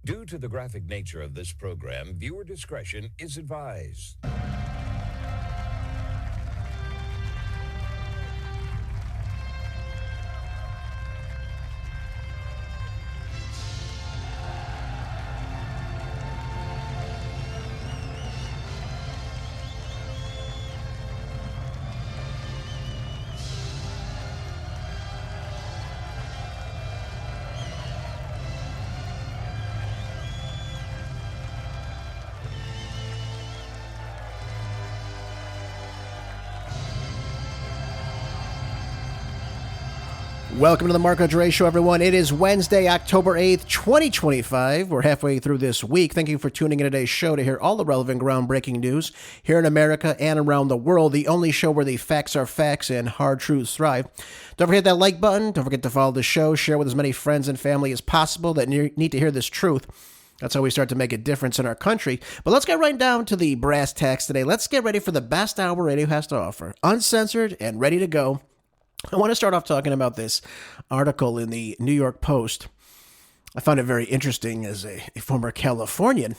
Due to the graphic nature of this program, viewer discretion is advised. Welcome to the Marco Dre Show, everyone. It is Wednesday, October 8th, 2025. We're halfway through this week. Thank you for tuning in today's show to hear all the relevant groundbreaking news here in America and around the world. The only show where the facts are facts and hard truths thrive. Don't forget that like button. Don't forget to follow the show. Share with as many friends and family as possible that need to hear this truth. That's how we start to make a difference in our country. But let's get right down to the brass tacks today. Let's get ready for the best hour radio has to offer. Uncensored and ready to go. I want to start off talking about this article in the New York Post. I found it very interesting as a former Californian.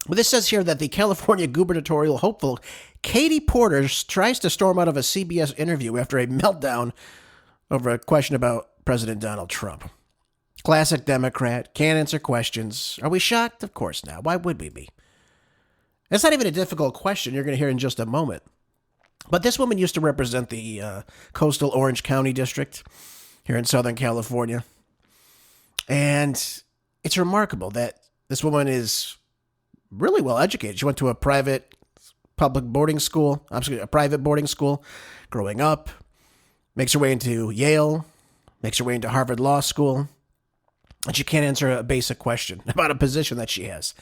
But this says here that the California gubernatorial hopeful Katie Porter tries to storm out of a CBS interview after a meltdown over a question about President Donald Trump. Classic Democrat, can't answer questions. Are we shocked? Of course not. Why would we be? It's not even a difficult question you're going to hear in just a moment. But this woman used to represent the coastal Orange County district here in Southern California. And it's remarkable that this woman is really well educated. She went to a private boarding school growing up, makes her way into Yale, makes her way into Harvard Law School, and she can't answer a basic question about a position that she has.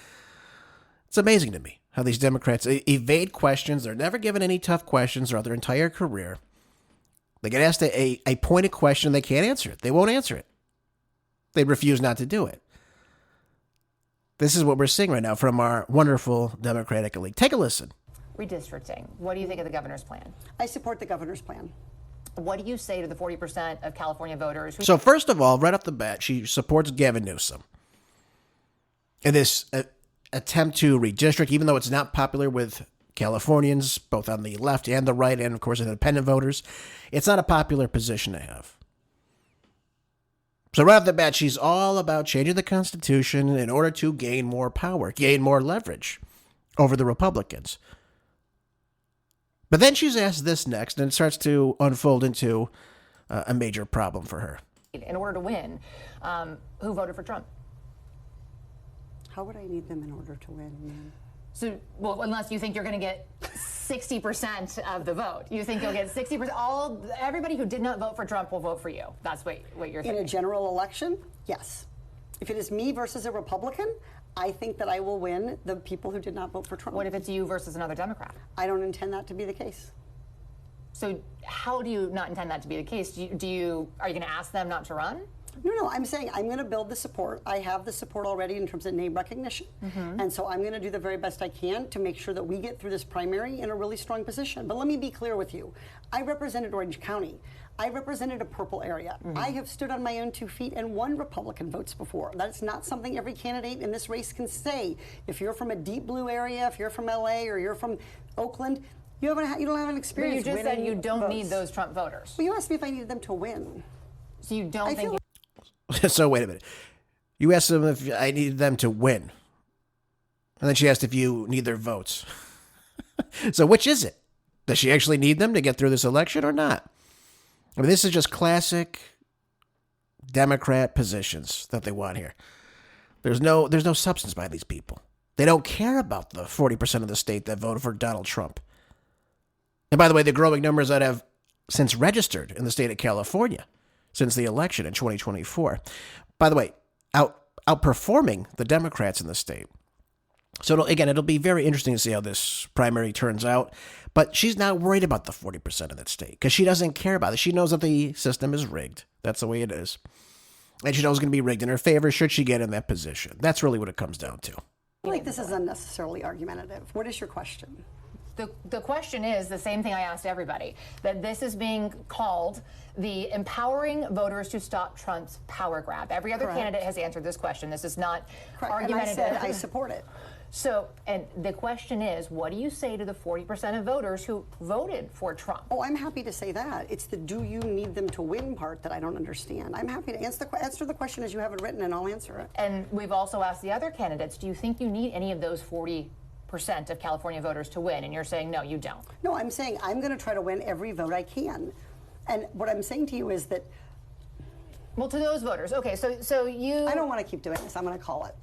It's amazing to me how these Democrats evade questions. They're never given any tough questions throughout their entire career. They get asked a pointed question, they can't answer it. They won't answer it. They refuse not to do it. This is what we're seeing right now from our wonderful Democratic elite. Take a listen. Redistricting. What do you think of the governor's plan? I support the governor's plan. What do you say to the 40% of California voters who... So first of all, right off the bat, she supports Gavin Newsom. And this attempt to redistrict, even though it's not popular with Californians, both on the left and the right, and of course independent voters, it's not a popular position to have. So right off the bat, she's all about changing the Constitution in order to gain more power, gain more leverage over the Republicans. But then she's asked this next, and it starts to unfold into a major problem for her. In order to win, who voted for Trump? How would I need them in order to win, man? So, well, unless you think you're going to get 60% of the vote. You think you'll get 60%. Everybody who did not vote for Trump will vote for you. That's what you're thinking. In a general election, yes. If it is me versus a Republican, I think that I will win the people who did not vote for Trump. What if it's you versus another Democrat? I don't intend that to be the case. So how do you not intend that to be the case? Are you going to ask them not to run? No, I'm saying I'm going to build the support. I have the support already in terms of name recognition. Mm-hmm. And so I'm going to do the very best I can to make sure that we get through this primary in a really strong position. But let me be clear with you. I represented Orange County. I represented a purple area. Mm-hmm. I have stood on my own 2 feet and won Republican votes before. That's not something every candidate in this race can say. If you're from a deep blue area, if you're from LA or you're from Oakland, you don't have an experience. But you just said you don't votes. need those Trump voters. Well, you asked me if I needed them to win. So you don't think... So wait a minute. You asked them if I needed them to win. And then she asked if you need their votes. So which is it? Does she actually need them to get through this election or not? I mean, this is just classic Democrat positions that they want here. There's no substance by these people. They don't care about the 40% of the state that voted for Donald Trump. And by the way, the growing numbers that have since registered in the state of California since the election in 2024. By the way, outperforming the Democrats in the state. So it'll be very interesting to see how this primary turns out. But she's not worried about the 40% of that state because she doesn't care about it. She knows that the system is rigged. That's the way it is. And she knows it's going to be rigged in her favor should she get in that position. That's really what it comes down to. I feel like this is unnecessarily argumentative. What is your question? The question is the same thing I asked everybody, that this is being called the empowering voters to stop Trump's power grab. Every other candidate has answered this question. This is not argumentative. And I said I support it. So, and the question is, what do you say to the 40% of voters who voted for Trump? Oh, I'm happy to say that. It's the do you need them to win part that I don't understand. I'm happy to answer the question as you have it written, and I'll answer it. And we've also asked the other candidates, do you think you need any of those 40% of California voters to win? And you're saying, no, you don't. No, I'm saying I'm going to try to win every vote I can. And what I'm saying to you is that... Well, to those voters, okay, so you... I don't want to keep doing this. I'm going to call it.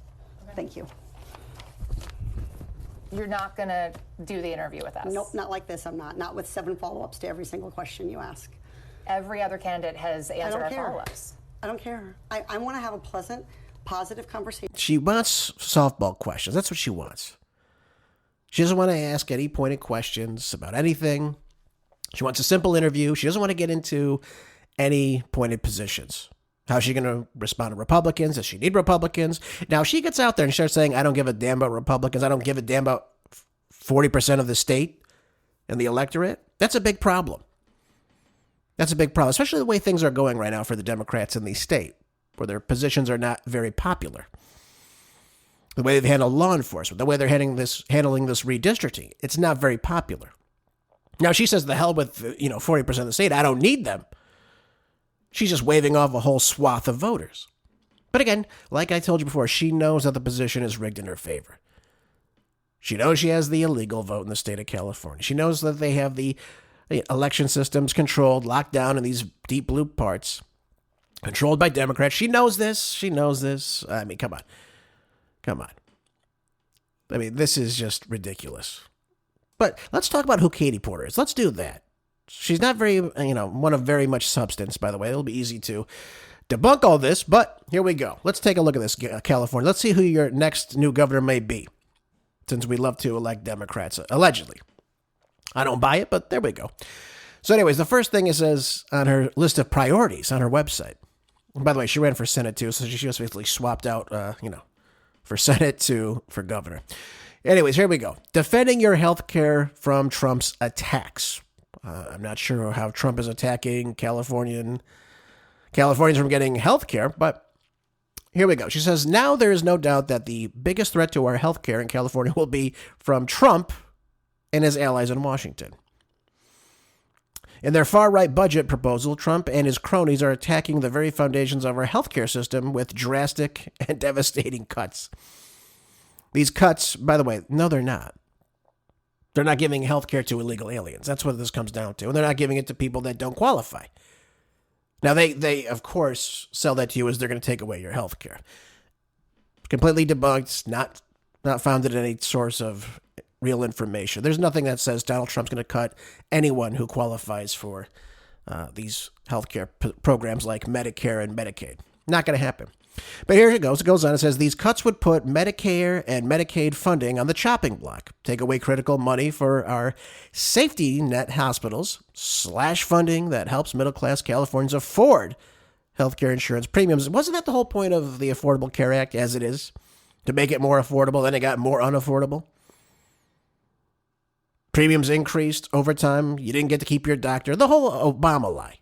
Okay. Thank you. You're not going to do the interview with us? Nope, not like this. I'm not. Not with 7 follow-ups to every single question you ask. Every other candidate has answered our follow-ups. I don't care. I want to have a pleasant, positive conversation. She wants softball questions. That's what she wants. She doesn't want to ask any pointed questions about anything. She wants a simple interview. She doesn't want to get into any pointed positions. How's she going to respond to Republicans? Does she need Republicans? Now, if she gets out there and starts saying, I don't give a damn about Republicans, I don't give a damn about 40% of the state and the electorate, that's a big problem. That's a big problem, especially the way things are going right now for the Democrats in the state, where their positions are not very popular. The way they've handled law enforcement, the way they're handling this redistricting, it's not very popular. Now, she says, the hell with 40% of the state, I don't need them. She's just waving off a whole swath of voters. But again, like I told you before, she knows that the position is rigged in her favor. She knows she has the illegal vote in the state of California. She knows that they have the election systems controlled, locked down in these deep blue parts, controlled by Democrats. She knows this. She knows this. I mean, come on. Come on. I mean, this is just ridiculous. But let's talk about who Katie Porter is. Let's do that. She's not very, one of very much substance, by the way. It'll be easy to debunk all this, but here we go. Let's take a look at this, California. Let's see who your next new governor may be, since we love to elect Democrats, allegedly. I don't buy it, but there we go. So anyways, the first thing it says on her list of priorities on her website. And by the way, she ran for Senate too, so she just basically swapped out, for Senate for governor. Anyways, here we go. Defending your health care from Trump's attacks. I'm not sure how Trump is attacking Californians from getting health care, but here we go. She says, now there is no doubt that the biggest threat to our health care in California will be from Trump and his allies in Washington. In their far-right budget proposal, Trump and his cronies are attacking the very foundations of our healthcare system with drastic and devastating cuts. These cuts, by the way, no, they're not. They're not giving health care to illegal aliens. That's what this comes down to. And they're not giving it to people that don't qualify. Now, they of course, sell that to you as they're going to take away your health care. Completely debunked, not founded in any source of real information. There's nothing that says Donald Trump's going to cut anyone who qualifies for these health care programs like Medicare and Medicaid. Not going to happen. But here it goes. It goes on. It says these cuts would put Medicare and Medicaid funding on the chopping block, take away critical money for our safety net hospitals, slash funding that helps middle-class Californians afford healthcare insurance premiums. Wasn't that the whole point of the Affordable Care Act as it is? To make it more affordable, then it got more unaffordable? Premiums increased over time. You didn't get to keep your doctor. The whole Obama lie.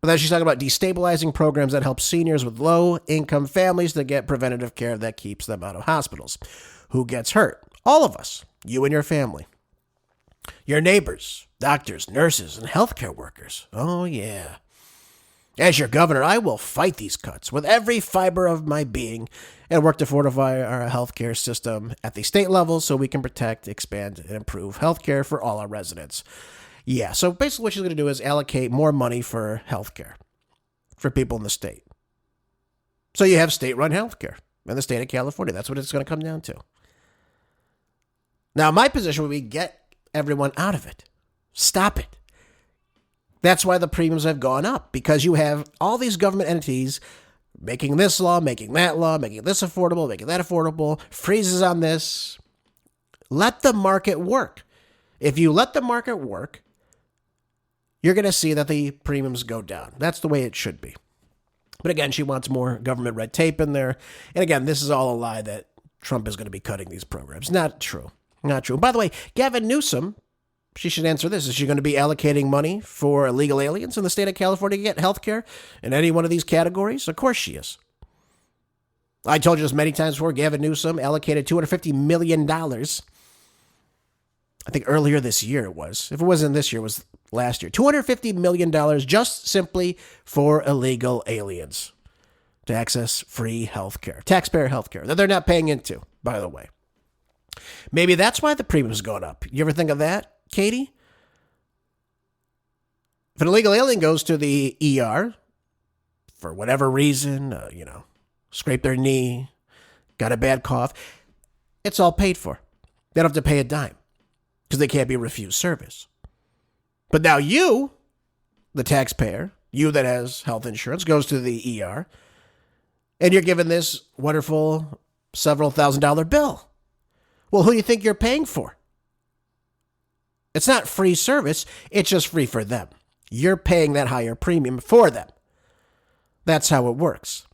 But then she's talking about destabilizing programs that help seniors with low-income families to get preventative care that keeps them out of hospitals. Who gets hurt? All of us. You and your family. Your neighbors, doctors, nurses, and healthcare workers. Oh, yeah. As your governor, I will fight these cuts with every fiber of my being and work to fortify our healthcare system at the state level so we can protect, expand, and improve healthcare for all our residents. Yeah, so basically what she's going to do is allocate more money for healthcare for people in the state. So you have state-run healthcare in the state of California. That's what it's going to come down to. Now, my position would be get everyone out of it. Stop it. That's why the premiums have gone up, because you have all these government entities making this law, making that law, making this affordable, making that affordable, freezes on this. Let the market work. If you let the market work, you're going to see that the premiums go down. That's the way it should be. But again, she wants more government red tape in there. And again, this is all a lie that Trump is going to be cutting these programs. Not true. Not true. By the way, Gavin Newsom, she should answer this. Is she going to be allocating money for illegal aliens in the state of California to get health care in any one of these categories? Of course she is. I told you this many times before. Gavin Newsom allocated $250 million. I think earlier this year it was. If it wasn't this year, it was last year. $250 million just simply for illegal aliens to access free health care. Taxpayer health care that they're not paying into, by the way. Maybe that's why the premium's going up. You ever think of that, Katie? If an illegal alien goes to the ER for whatever reason, scrape their knee, got a bad cough, it's all paid for. They don't have to pay a dime because they can't be refused service. But now you, the taxpayer, you that has health insurance, goes to the ER, and you're given this wonderful several $1,000 bill. Well, who do you think you're paying for? It's not free service. It's just free for them. You're paying that higher premium for them. That's how it works.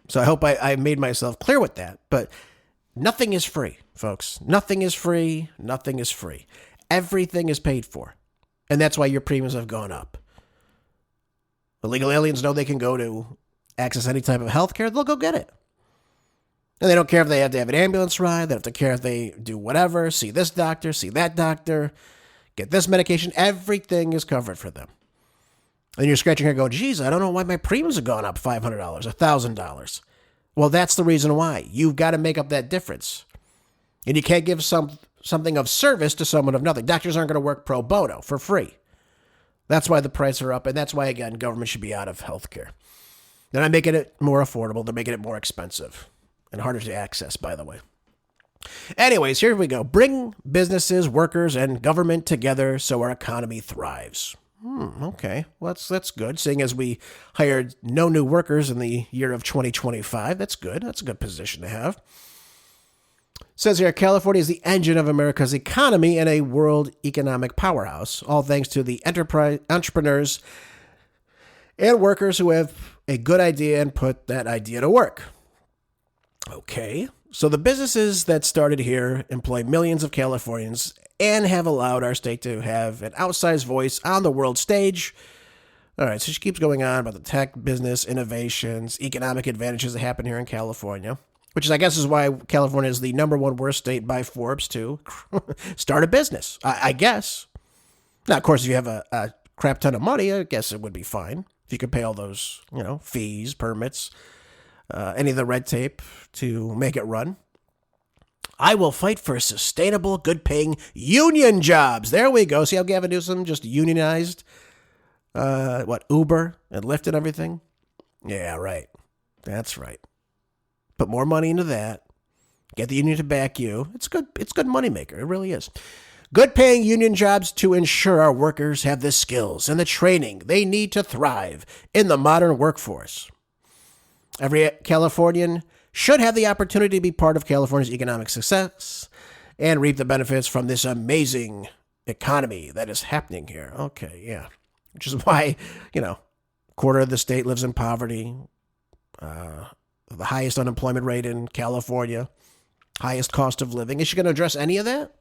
So I hope I made myself clear with that. But nothing is free, folks. Nothing is free. Nothing is free. Everything is paid for. And that's why your premiums have gone up. Illegal aliens know they can go to access any type of health care. They'll go get it. And they don't care if they have to have an ambulance ride. They don't have to care if they do whatever. See this doctor, see that doctor, get this medication. Everything is covered for them. And you're scratching your head going, geez, I don't know why my premiums have gone up $500, $1,000. Well, that's the reason why. You've got to make up that difference. And you can't give something of service to someone of nothing. Doctors aren't going to work pro bono for free. That's why the prices are up. And that's why, again, government should be out of healthcare. They're not making it more affordable. They're making it more expensive. And harder to access, by the way. Anyways, here we go. Bring businesses, workers, and government together so our economy thrives. Okay. Well, that's good. Seeing as we hired no new workers in the year of 2025, that's good. That's a good position to have. It says here, California is the engine of America's economy and a world economic powerhouse, all thanks to the entrepreneurs and workers who have a good idea and put that idea to work. Okay, so the businesses that started here employ millions of Californians and have allowed our state to have an outsized voice on the world stage. All right, so she keeps going on about the tech, business, innovations, economic advantages that happen here in California, which is, I guess, is why California is the number one worst state by Forbes to start a business, I guess. Now, of course, if you have a crap ton of money, I guess it would be fine if you could pay all those, fees, permits, any of the red tape to make it run. I will fight for sustainable, good-paying union jobs. There we go. See how Gavin Newsom just unionized, Uber and Lyft and everything? Yeah, right. That's right. Put more money into that. Get the union to back you. It's good. It's good moneymaker. It really is. Good-paying union jobs to ensure our workers have the skills and the training they need to thrive in the modern workforce. Every Californian should have the opportunity to be part of California's economic success and reap the benefits from this amazing economy that is happening here. Okay, yeah. Which is why, a quarter of the state lives in poverty, the highest unemployment rate in California, highest cost of living. Is she going to address any of that?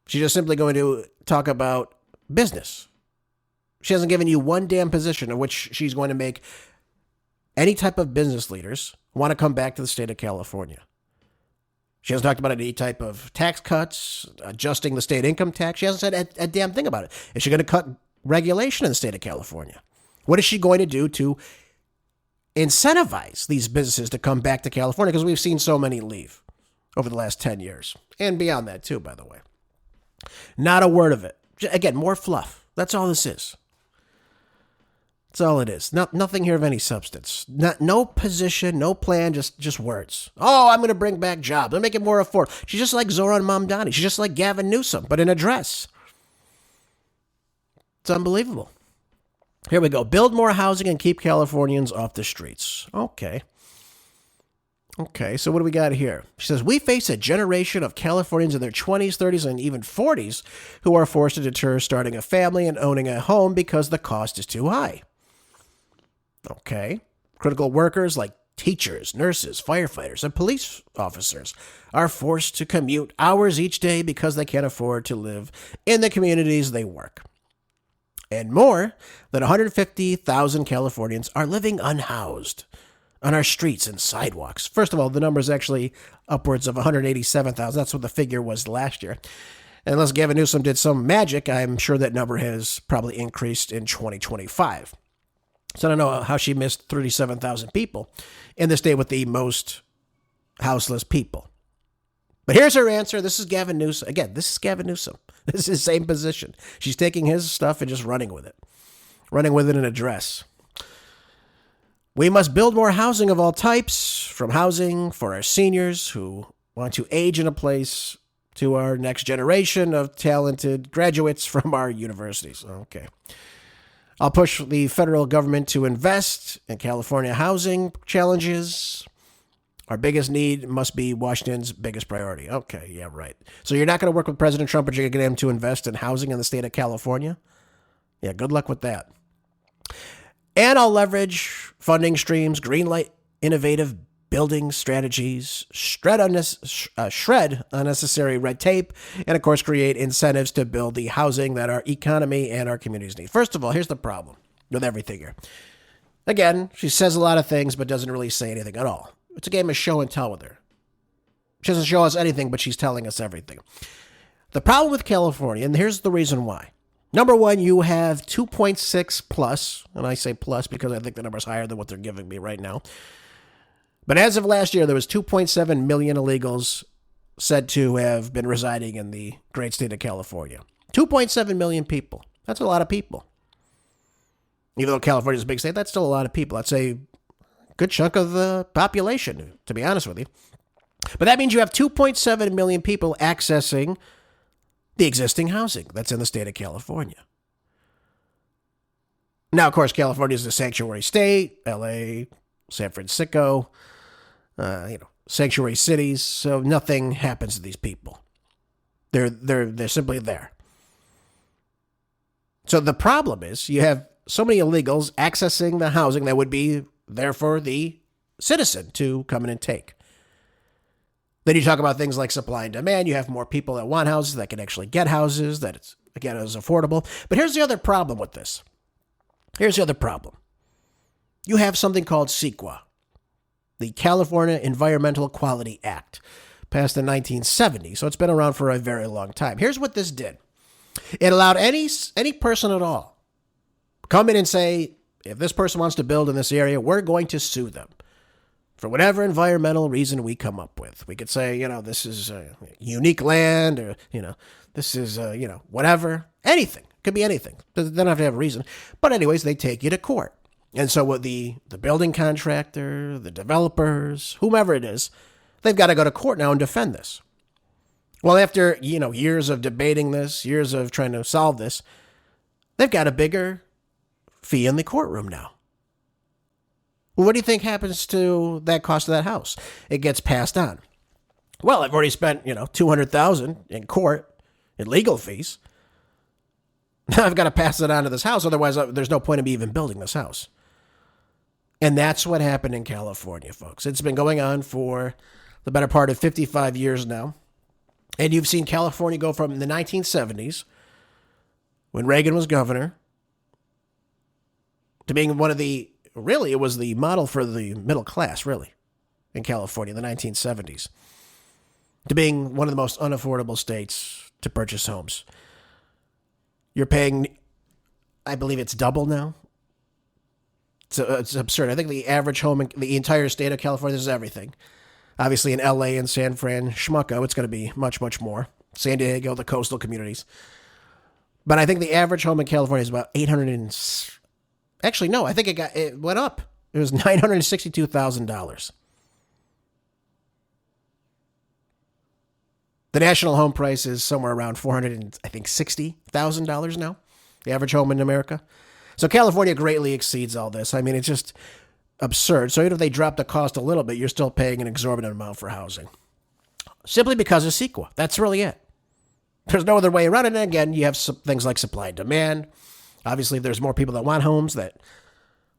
She's just simply going to talk about business. She hasn't given you one damn position in which she's going to make any type of business leaders want to come back to the state of California. She hasn't talked about any type of tax cuts, adjusting the state income tax. She hasn't said a damn thing about it. Is she going to cut regulation in the state of California? What is she going to do to incentivize these businesses to come back to California? Because we've seen so many leave over the last 10 years. And beyond that, too, by the way. Not a word of it. Again, more fluff. That's all this is. That's all it is. Nothing here of any substance. No position, no plan, just words. Oh, I'm going to bring back jobs. I'm going to make it more affordable. She's just like Zoran Mamdani. She's just like Gavin Newsom, but in a dress. It's unbelievable. Here we go. Build more housing and keep Californians off the streets. Okay, so what do we got here? She says, we face a generation of Californians in their 20s, 30s, and even 40s who are forced to deter starting a family and owning a home because the cost is too high. Okay. Critical workers like Teachers, nurses, firefighters, and police officers are forced to commute hours each day because they can't afford to live in the communities they work. And more than 150,000 Californians are living unhoused on our streets and sidewalks. First of all, the number is actually upwards of 187,000. That's what the figure was last year. Unless Gavin Newsom did some magic, I'm sure that number has probably increased in 2025. So I don't know how she missed 37,000 people in the state with the most houseless people. But here's her answer. This is Gavin Newsom. Again, this is Gavin Newsom. This is his same position. She's taking his stuff and just running with it. Running with it in a dress. We must build more housing of all types, from housing for our seniors who want to age in a place to our next generation of talented graduates from our universities. Okay. I'll push the federal government to invest in California housing challenges. Our biggest need must be Washington's biggest priority. Okay, yeah, right. So you're not going to work with President Trump, but you're going to get him to invest in housing in the state of California? Yeah, good luck with that. And I'll leverage funding streams, greenlight innovative building strategies, shred unnecessary red tape, and of course create incentives to build the housing that our economy and our communities need. First of all, here's the problem with everything here. Again, she says a lot of things, but doesn't really say anything at all. It's a game of show and tell with her. She doesn't show us anything, but she's telling us everything. The problem with California, and here's the reason why. Number one, you have 2.6 plus, and I say plus because I think the number's higher than what they're giving me right now. But as of last year, there was 2.7 million illegals said to have been residing in the great state of California. 2.7 million people. That's a lot of people. Even though California's a big state, that's still a lot of people. That's a good chunk of the population, to be honest with you. But that means you have 2.7 million people accessing the existing housing that's in the state of California. Now, of course, California is a sanctuary state, LA, San Francisco, sanctuary cities, so nothing happens to these people. They're simply there. So the problem is you have so many illegals accessing the housing that would be there for the citizen to come in and take. Then you talk about things like supply and demand. You have more people that want houses that can actually get houses, that it's, again, is affordable. But here's the other problem with this. Here's the other problem. You have something called CEQA, the California Environmental Quality Act, passed in 1970. So it's been around for a very long time. Here's what this did. It allowed any person at all come in and say, if this person wants to build in this area, we're going to sue them for whatever environmental reason we come up with. We could say, this is unique land, or, this is, whatever, anything. Could be anything. They don't have to have a reason. But anyways, they take you to court. And so with the building contractor, the developers, whomever it is, they've got to go to court now and defend this. Well, after, years of debating this, years of trying to solve this, they've got a bigger fee in the courtroom now. Well, what do you think happens to that cost of that house? It gets passed on. Well, I've already spent, $200,000 in court in legal fees. Now I've got to pass it on to this house. Otherwise, there's no point in me even building this house. And that's what happened in California, folks. It's been going on for the better part of 55 years now. And you've seen California go from the 1970s, when Reagan was governor, to being one of the, really, it was the model for the middle class, really, in California in the 1970s, to being one of the most unaffordable states to purchase homes. You're paying, I believe it's double now. It's absurd. I think the average home in the entire state of California, this is everything. Obviously in LA and San Fran, Schmucko, it's going to be much, much more. San Diego, the coastal communities. But I think the average home in California is about 800 and... Actually, no, I think it went up. It was $962,000. The national home price is somewhere around $460,000 now, the average home in America. So California greatly exceeds all this. I mean, it's just absurd. So even if they drop the cost a little bit, you're still paying an exorbitant amount for housing. Simply because of CEQA. That's really it. There's no other way around it. And again, you have things like supply and demand. Obviously, if there's more people that want homes, that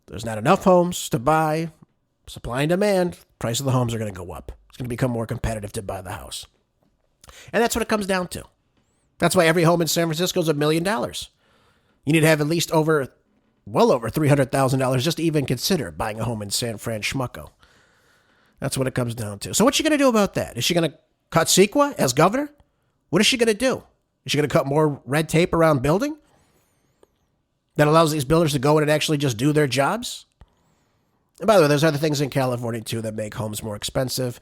there's not enough homes to buy. Supply and demand, price of the homes are going to go up. It's going to become more competitive to buy the house. And that's what it comes down to. That's why every home in San Francisco is $1 million. You need to have at least well over $300,000 just to even consider buying a home in San Fran Schmucko. That's what it comes down to. So what's she going to do about that? Is she going to cut CEQA as governor? What is she going to do? Is she going to cut more red tape around building that allows these builders to go in and actually just do their jobs? And by the way, there's other things in California, too, that make homes more expensive.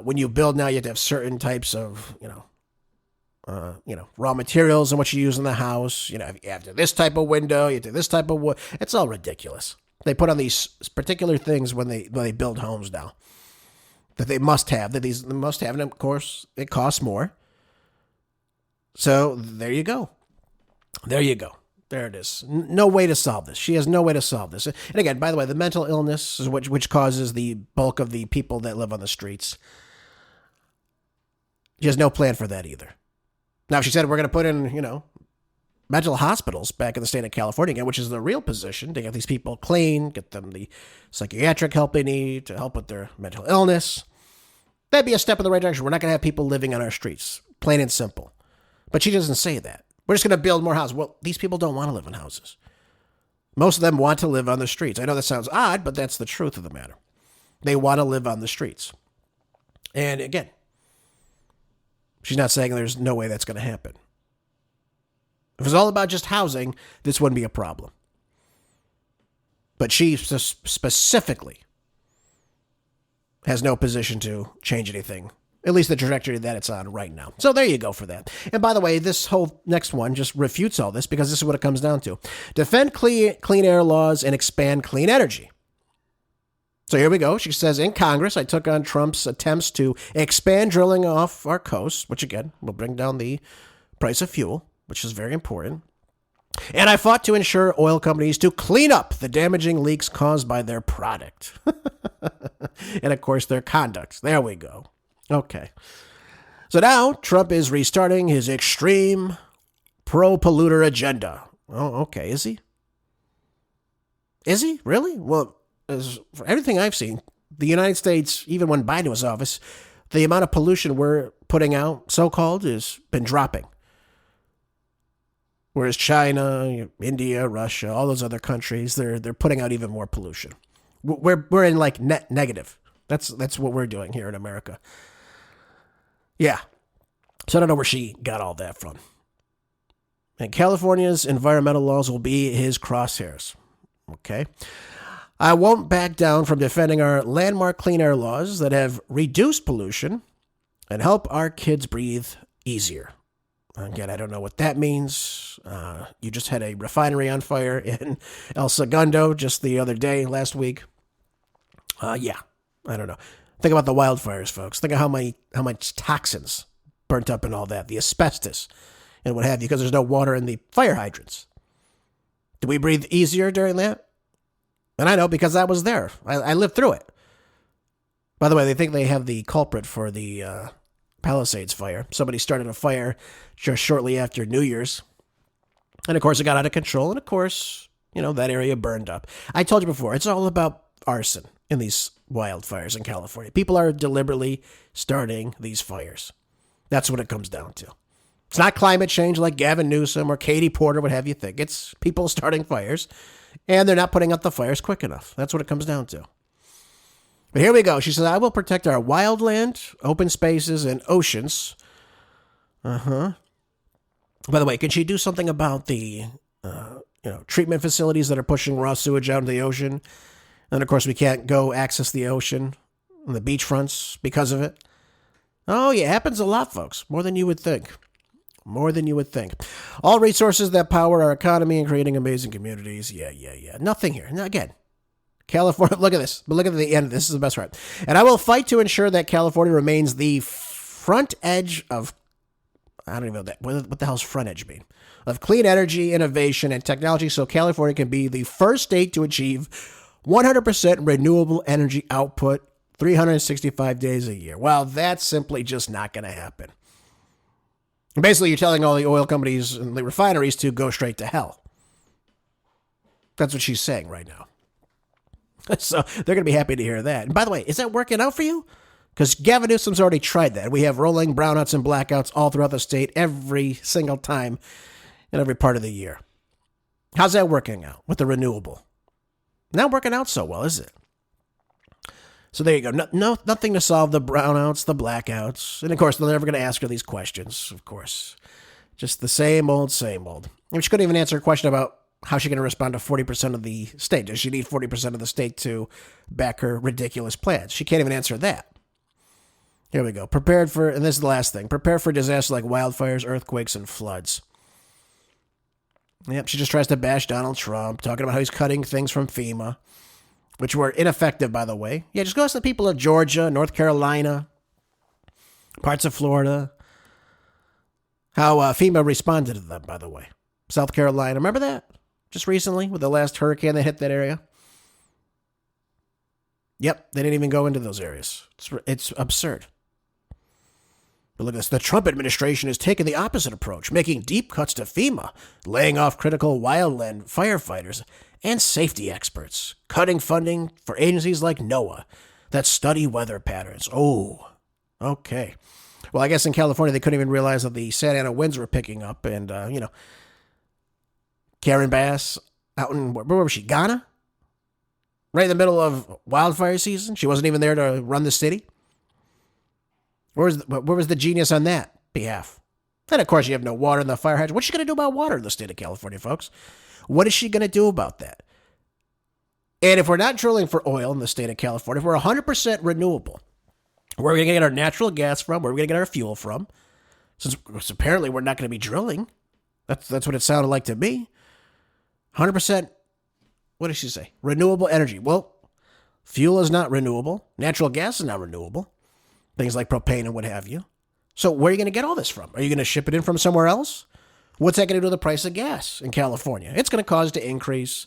When you build now, you have to have certain types of, raw materials and what you use in the house. You have to this type of window, you have to this type of wood. It's all ridiculous. They put on these particular things when they build homes now that they must have, and of course, it costs more. So there you go. There it is. No way to solve this. She has no way to solve this. And again, by the way, the mental illness is which causes the bulk of the people that live on the streets. She has no plan for that either. Now, she said we're going to put in, mental hospitals back in the state of California again, which is the real position to get these people clean, get them the psychiatric help they need to help with their mental illness. That'd be a step in the right direction. We're not going to have people living on our streets, plain and simple. But she doesn't say that. We're just going to build more houses. Well, these people don't want to live in houses. Most of them want to live on the streets. I know that sounds odd, but that's the truth of the matter. They want to live on the streets. And again, she's not saying there's no way that's going to happen. If it was all about just housing, this wouldn't be a problem. But she specifically has no position to change anything, at least the trajectory that it's on right now. So there you go for that. And by the way, this whole next one just refutes all this because this is what it comes down to. Defend clean air laws and expand clean energy. So here we go. She says, in Congress, I took on Trump's attempts to expand drilling off our coast, which again will bring down the price of fuel, which is very important. And I fought to ensure oil companies to clean up the damaging leaks caused by their product. And of course, their conduct. There we go. Okay. So now Trump is restarting his extreme pro-polluter agenda. Oh, okay. Is he? Is he? Really? Well, for everything I've seen, the United States, even when Biden was in office, the amount of pollution we're putting out, so-called, has been dropping. Whereas China, India, Russia, all those other countries, they're putting out even more pollution. We're in like net negative. That's what we're doing here in America. Yeah. So I don't know where she got all that from. And California's environmental laws will be his crosshairs. Okay. I won't back down from defending our landmark clean air laws that have reduced pollution and help our kids breathe easier. Again, I don't know what that means. You just had a refinery on fire in El Segundo just the other day, last week. Yeah, I don't know. Think about the wildfires, folks. Think of how much toxins burnt up and all that, the asbestos and what have you, because there's no water in the fire hydrants. Do we breathe easier during that? And I know because I was there. I lived through it. By the way, they think they have the culprit for the Palisades fire. Somebody started a fire just shortly after New Year's. And of course, it got out of control. And of course, that area burned up. I told you before, it's all about arson in these wildfires in California. People are deliberately starting these fires. That's what it comes down to. It's not climate change like Gavin Newsom or Katie Porter, what have you think. It's people starting fires, and they're not putting out the fires quick enough. That's what it comes down to. But here we go. She says, I will protect our wildland, open spaces, and oceans. By the way, can she do something about the treatment facilities that are pushing raw sewage out into the ocean? And, of course, we can't go access the ocean and the beachfronts because of it. Oh, yeah, it happens a lot, folks. More than you would think. More than you would think. All resources that power our economy and creating amazing communities. Yeah. Nothing here. Now, again, California, look at this. But look at the end. This is the best part. And I will fight to ensure that California remains the front edge of, I don't even know that. What the hell's front edge mean? Of clean energy, innovation, and technology, so California can be the first state to achieve 100% renewable energy output 365 days a year. Well, that's simply just not going to happen. Basically, you're telling all the oil companies and the refineries to go straight to hell. That's what she's saying right now. So they're going to be happy to hear that. And by the way, is that working out for you? Because Gavin Newsom's already tried that. We have rolling brownouts and blackouts all throughout the state every single time in every part of the year. How's that working out with the renewable? Not working out so well, is it? So there you go. Nothing to solve the brownouts, the blackouts. And of course, they're never going to ask her these questions, of course. Just the same old, same old. And she couldn't even answer a question about how she's going to respond to 40% of the state. Does she need 40% of the state to back her ridiculous plans? She can't even answer that. Here we go. Prepared for, and this is the last thing, prepare for disasters like wildfires, earthquakes, and floods. Yep, she just tries to bash Donald Trump, talking about how he's cutting things from FEMA, which were ineffective, by the way. Yeah, just go ask the people of Georgia, North Carolina, parts of Florida, how FEMA responded to them, by the way. South Carolina, remember that? Just recently, with the last hurricane that hit that area? Yep, they didn't even go into those areas. It's absurd. But look at this. The Trump administration has taken the opposite approach, making deep cuts to FEMA, laying off critical wildland firefighters and safety experts, cutting funding for agencies like NOAA that study weather patterns. Oh, okay. Well, I guess in California, they couldn't even realize that the Santa Ana winds were picking up. And, Karen Bass out in, where was she? Ghana? Right in the middle of wildfire season. She wasn't even there to run the city. Where was the genius on that behalf? And of course, you have no water in the fire hydrant. What's she going to do about water in the state of California, folks? What is she going to do about that? And if we're not drilling for oil in the state of California, if we're 100% renewable, where are we going to get our natural gas from? Where are we going to get our fuel from? Since apparently we're not going to be drilling. That's what it sounded like to me. 100%, what did she say? Renewable energy. Well, fuel is not renewable. Natural gas is not renewable. Things like propane and what have you. So where are you going to get all this from? Are you going to ship it in from somewhere else? What's that going to do to the price of gas in California? It's going to cause to increase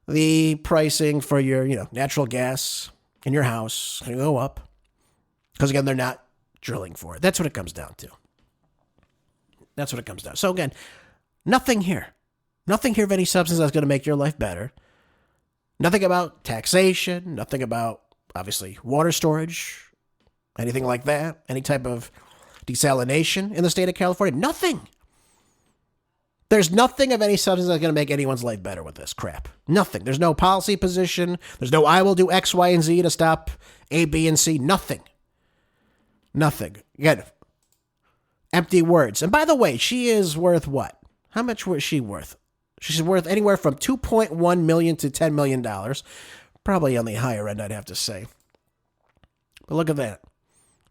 the pricing for your, natural gas in your house. It's going to go up. Because again, they're not drilling for it. That's what it comes down to. That's what it comes down to. So again, nothing here. Nothing here of any substance that's going to make your life better. Nothing about taxation. Nothing about, obviously, water storage. Anything like that? Any type of desalination in the state of California? Nothing. There's nothing of any substance that's going to make anyone's life better with this crap. Nothing. There's no policy position. There's no I will do X, Y, and Z to stop A, B, and C. Nothing. Nothing. Again, empty words. And by the way, she is worth what? How much was she worth? She's worth anywhere from $2.1 million to $10 million. Probably on the higher end, I'd have to say. But look at that.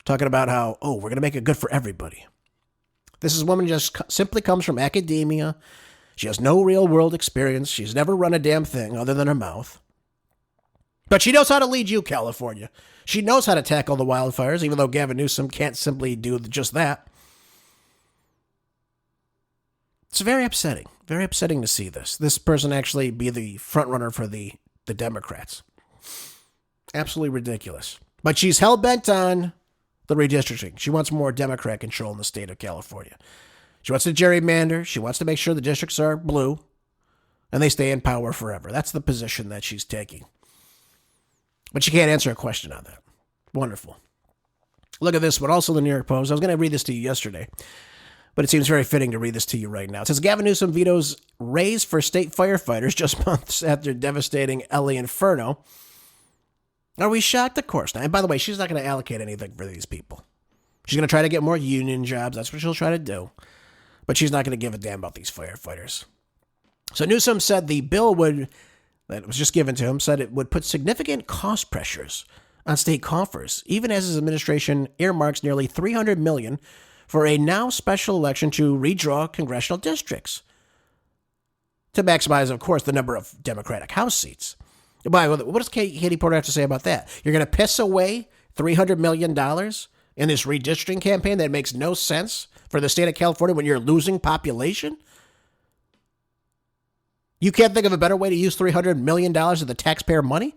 Talking about how, we're going to make it good for everybody. This is a woman who just simply comes from academia. She has no real world experience. She's never run a damn thing other than her mouth. But she knows how to lead you, California. She knows how to tackle the wildfires, even though Gavin Newsom can't simply do just that. It's very upsetting. Very upsetting to see this person actually be the front runner for the Democrats. Absolutely ridiculous. But she's hell-bent on the redistricting. She wants more Democrat control in the state of California. She wants to gerrymander. She wants to make sure the districts are blue and they stay in power forever. That's the position that she's taking. But she can't answer a question on that. Wonderful. Look at this one. Also the New York Post. I was going to read this to you yesterday, but it seems very fitting to read this to you right now. It says Gavin Newsom vetoes raise for state firefighters just months after devastating LA inferno. Are we shocked? Of course not. And by the way, she's not going to allocate anything for these people. She's going to try to get more union jobs. That's what she'll try to do. But she's not going to give a damn about these firefighters. So Newsom said the bill that was just given to him, said it would put significant cost pressures on state coffers, even as his administration earmarks nearly $300 million for a now special election to redraw congressional districts to maximize, of course, the number of Democratic House seats. What does Katie Porter have to say about that? You're going to piss away $300 million in this redistricting campaign that makes no sense for the state of California when you're losing population? You can't think of a better way to use $300 million of the taxpayer money?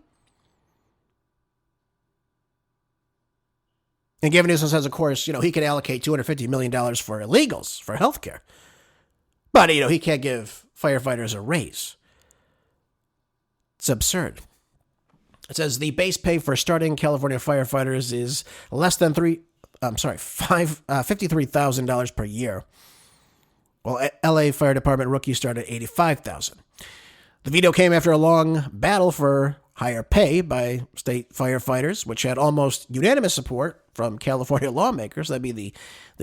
And Gavin Newsom says, of course, he can allocate $250 million for illegals, for health care. But, he can't give firefighters a raise. It's absurd. It says the base pay for starting California firefighters is less than $53,000 per year. Well, LA Fire Department rookies start at $85,000. The veto came after a long battle for higher pay by state firefighters, which had almost unanimous support from California lawmakers. That'd be the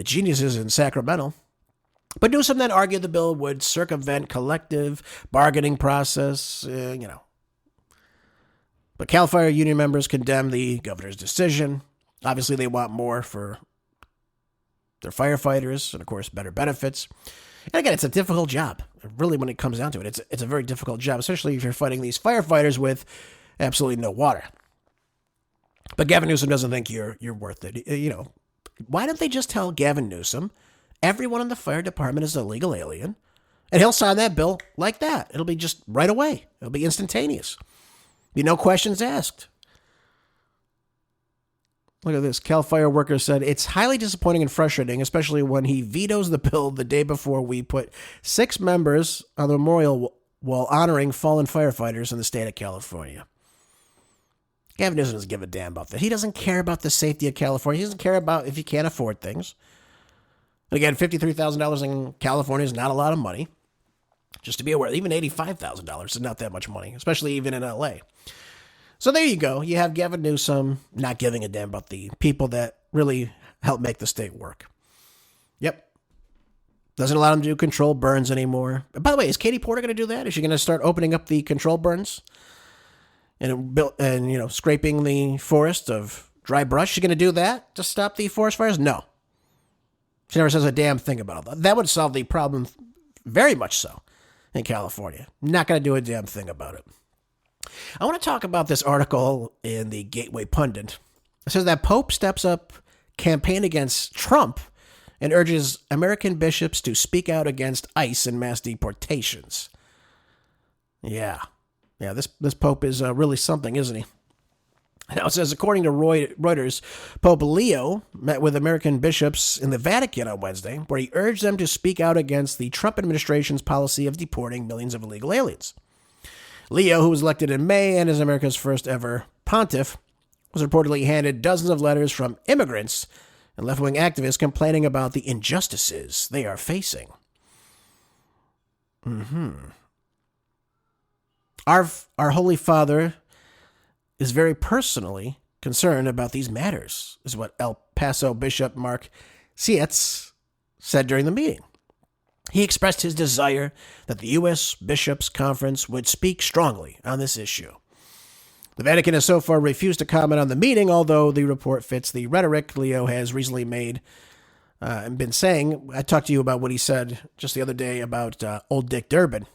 geniuses in Sacramento. But Newsom then argued the bill would circumvent collective bargaining process, But Cal Fire union members condemned the governor's decision. Obviously, they want more for their firefighters and, of course, better benefits. And again, it's a difficult job. Really, when it comes down to it, it's a very difficult job, especially if you're fighting these firefighters with absolutely no water. But Gavin Newsom doesn't think you're worth it. Why don't they just tell Gavin Newsom everyone in the fire department is a legal alien, and he'll sign that bill like that? It'll be just right away. It'll be instantaneous. Be no questions asked. Look at this. Cal Fire workers said it's highly disappointing and frustrating, especially when he vetoes the bill the day before we put 6 members on the memorial wall honoring fallen firefighters in the state of California. Gavin Newsom doesn't give a damn about that. He doesn't care about the safety of California. He doesn't care about if you can't afford things. And again, $53,000 in California is not a lot of money. Just to be aware, even $85,000 is not that much money, especially even in LA. So there you go. You have Gavin Newsom not giving a damn about the people that really help make the state work. Yep. Doesn't allow them to do controlled burns anymore. By the way, is Katie Porter going to do that? Is she going to start opening up the controlled burns and scraping the forest of dry brush? She's going to do that to stop the forest fires? No. She never says a damn thing about it. That would solve the problem very much so in California. Not going to do a damn thing about it. I want to talk about this article in the Gateway Pundit. It says that Pope steps up campaign against Trump and urges American bishops to speak out against ICE and mass deportations. Yeah, this Pope is really something, isn't he? Now it says, according to Reuters, Pope Leo met with American bishops in the Vatican on Wednesday, where he urged them to speak out against the Trump administration's policy of deporting millions of illegal aliens. Leo, who was elected in May and is America's first ever pontiff, was reportedly handed dozens of letters from immigrants and left-wing activists complaining about the injustices they are facing. Our Holy Father is very personally concerned about these matters, is what El Paso Bishop Mark Sietz said during the meeting. He expressed his desire that the U.S. Bishops' Conference would speak strongly on this issue. The Vatican has so far refused to comment on the meeting, although the report fits the rhetoric Leo has recently made and been saying. I talked to you about what he said just the other day about old Dick Durbin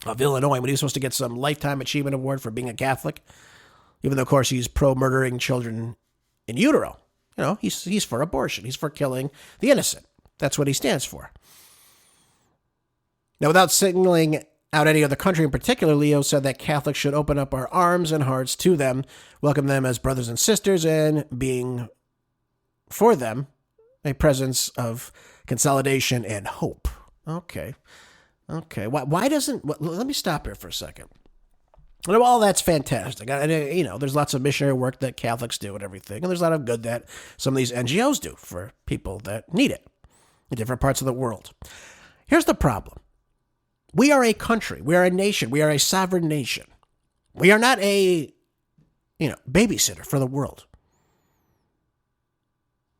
of Illinois, when he was supposed to get some Lifetime Achievement Award for being a Catholic, even though, of course, he's pro-murdering children in utero. He's for abortion. He's for killing the innocent. That's what he stands for. Now, without signaling out any other country in particular, Leo said that Catholics should open up our arms and hearts to them, welcome them as brothers and sisters, and being for them a presence of consolidation and hope. Okay. Why doesn't... Let me stop here for a second. Well, that's fantastic. There's lots of missionary work that Catholics do and everything, and there's a lot of good that some of these NGOs do for people that need it in different parts of the world. Here's the problem. We are a country. We are a nation. We are a sovereign nation. We are not a, babysitter for the world.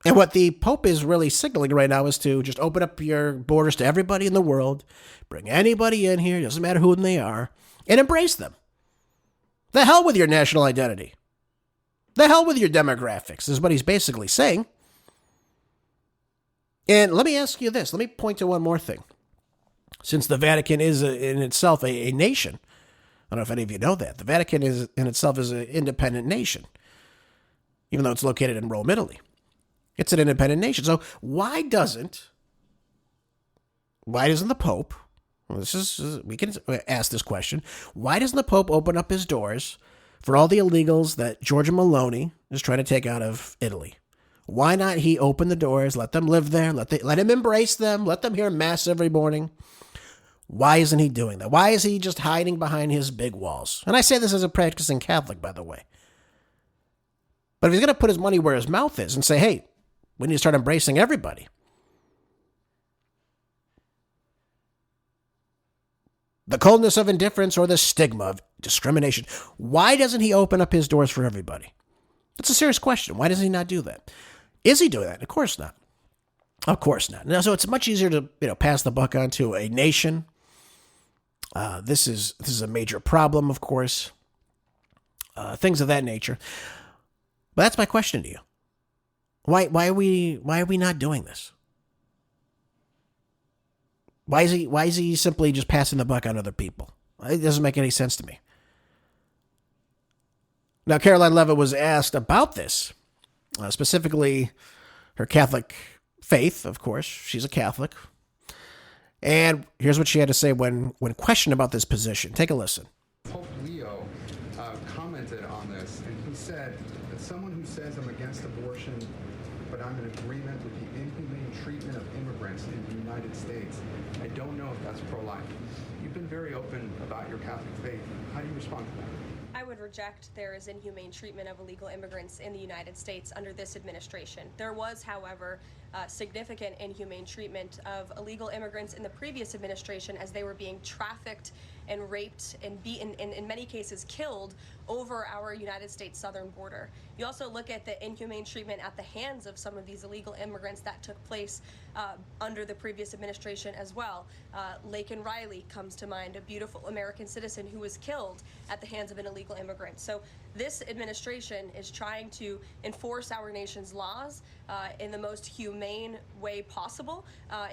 And what the Pope is really signaling right now is to just open up your borders to everybody in the world, bring anybody in here, doesn't matter who they are, and embrace them. The hell with your national identity. The hell with your demographics is what he's basically saying. And let me ask you this. Let me point to one more thing. Since the Vatican is in itself a nation, I don't know if any of you know that. The Vatican is in itself is an independent nation, even though it's located in Rome, Italy. It's an independent nation. So why doesn't the Pope, we can ask this question, why doesn't the Pope open up his doors for all the illegals that Giorgia Meloni is trying to take out of Italy? Why not he open the doors, let them live there, let him embrace them, let them hear Mass every morning? Why isn't he doing that? Why is he just hiding behind his big walls? And I say this as a practicing Catholic, by the way. But if he's going to put his money where his mouth is and say, hey, we need to start embracing everybody. The coldness of indifference or the stigma of discrimination. Why doesn't he open up his doors for everybody? That's a serious question. Why does he not do that? Is he doing that? Of course not. Of course not. Now, so it's much easier to pass the buck on to a nation. This is a major problem, of course. Things of that nature. But that's my question to you. Why are we not doing this? Why is he simply just passing the buck on other people? It doesn't make any sense to me. Now, Caroline Leavitt was asked about this, specifically her Catholic faith, of course. She's a Catholic. And here's what she had to say when questioned about this position. Take a listen. Pope Leo commented on this, and he said that someone who says I'm against abortion, but I'm in agreement with the inhumane treatment of immigrants in the United States, I don't know if that's pro-life. You've been very open about your Catholic faith. How do you respond to that? I would reject there is inhumane treatment of illegal immigrants in the United States under this administration. There was, however, significant inhumane treatment of illegal immigrants in the previous administration as they were being trafficked and raped and beaten, and in many cases killed over our United States southern border. You also look at the inhumane treatment at the hands of some of these illegal immigrants that took place under the previous administration as well. Laken Riley comes to mind, a beautiful American citizen who was killed at the hands of an illegal immigrant. So this administration is trying to enforce our nation's laws in the most humane way possible,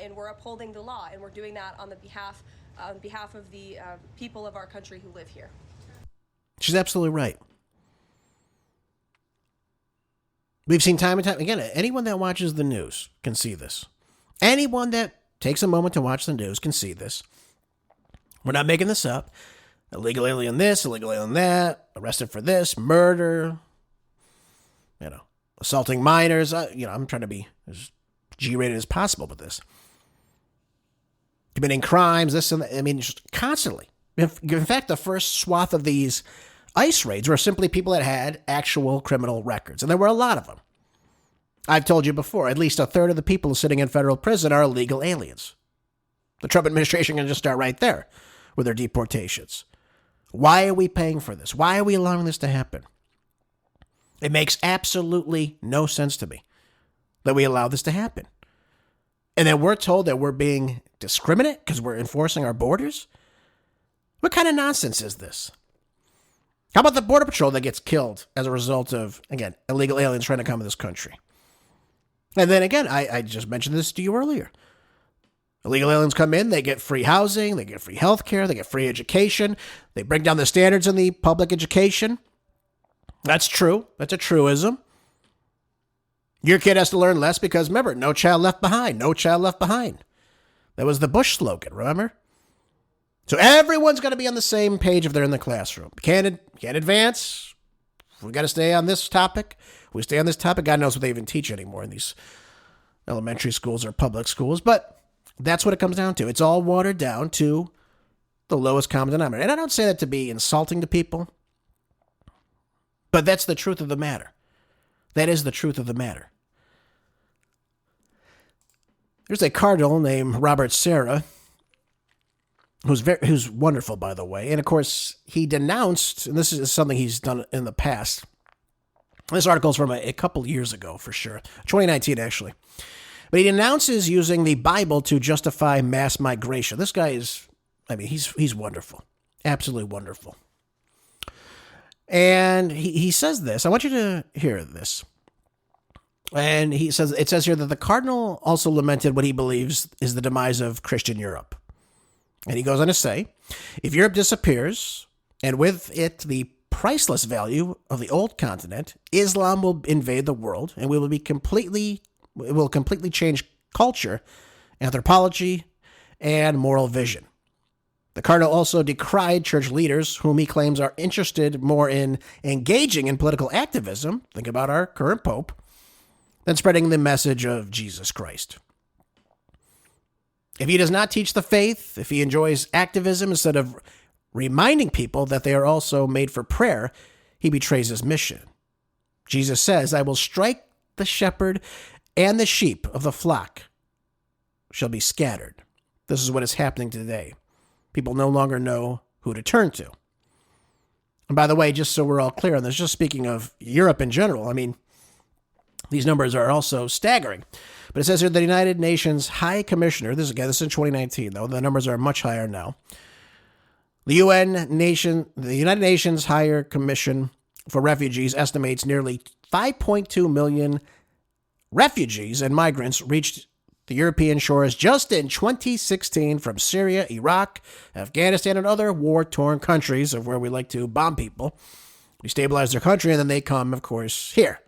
and we're upholding the law, and we're doing that on behalf of the people of our country who live here. She's absolutely right. We've seen time and time again, anyone that watches the news can see this. Anyone that takes a moment to watch the news can see this. We're not making this up. Illegal alien this, illegal alien that, arrested for this, murder, assaulting minors. I'm trying to be as G-rated as possible with this. Committing crimes, this and that. I mean, just constantly. In fact, the first swath of these ICE raids were simply people that had actual criminal records, and there were a lot of them. I've told you before, at least a third of the people sitting in federal prison are illegal aliens. The Trump administration can just start right there with their deportations. Why are we paying for this? Why are we allowing this to happen? It makes absolutely no sense to me that we allow this to happen. And then we're told that we're being discriminate because we're enforcing our borders? What kind of nonsense is this? How about the Border Patrol that gets killed as a result of, again, illegal aliens trying to come to this country? And then again, I just mentioned this to you earlier. Illegal aliens come in, they get free housing, they get free health care, they get free education. They bring down the standards in the public education. That's true. That's a truism. Your kid has to learn less because, remember, no child left behind. No child left behind. That was the Bush slogan, remember? So everyone's got to be on the same page if they're in the classroom. Can't advance. We got to stay on this topic. We stay on this topic. God knows what they even teach anymore in these elementary schools or public schools. But that's what it comes down to. It's all watered down to the lowest common denominator. And I don't say that to be insulting to people, but that's the truth of the matter. That is the truth of the matter. There's a cardinal named Robert Serra, who's wonderful, by the way. And, of course, he denounced, and this is something he's done in the past. This article is from a couple years ago, for sure. 2019, actually. But he denounces using the Bible to justify mass migration. This guy he's wonderful. Absolutely wonderful. And he says this. I want you to hear this. And it says here that the Cardinal also lamented what he believes is the demise of Christian Europe. And he goes on to say, if Europe disappears, and with it the priceless value of the old continent, Islam will invade the world, and it will completely change culture, anthropology, and moral vision. The Cardinal also decried church leaders whom he claims are interested more in engaging in political activism, think about our current Pope, than spreading the message of Jesus Christ. If he does not teach the faith, if he enjoys activism instead of reminding people that they are also made for prayer, he betrays his mission. Jesus says, I will strike the shepherd, and the sheep of the flock shall be scattered. This is what is happening today. People no longer know who to turn to. And by the way, just so we're all clear on this, just speaking of Europe in general, I mean, these numbers are also staggering. But it says here the United Nations High Commissioner, this is in 2019, though, the numbers are much higher now. The United Nations Higher Commission for Refugees estimates nearly 5.2 million refugees and migrants reached the European shores just in 2016 from Syria, Iraq, Afghanistan, and other war-torn countries of where we like to bomb people, destabilize their country, and then they come, of course, here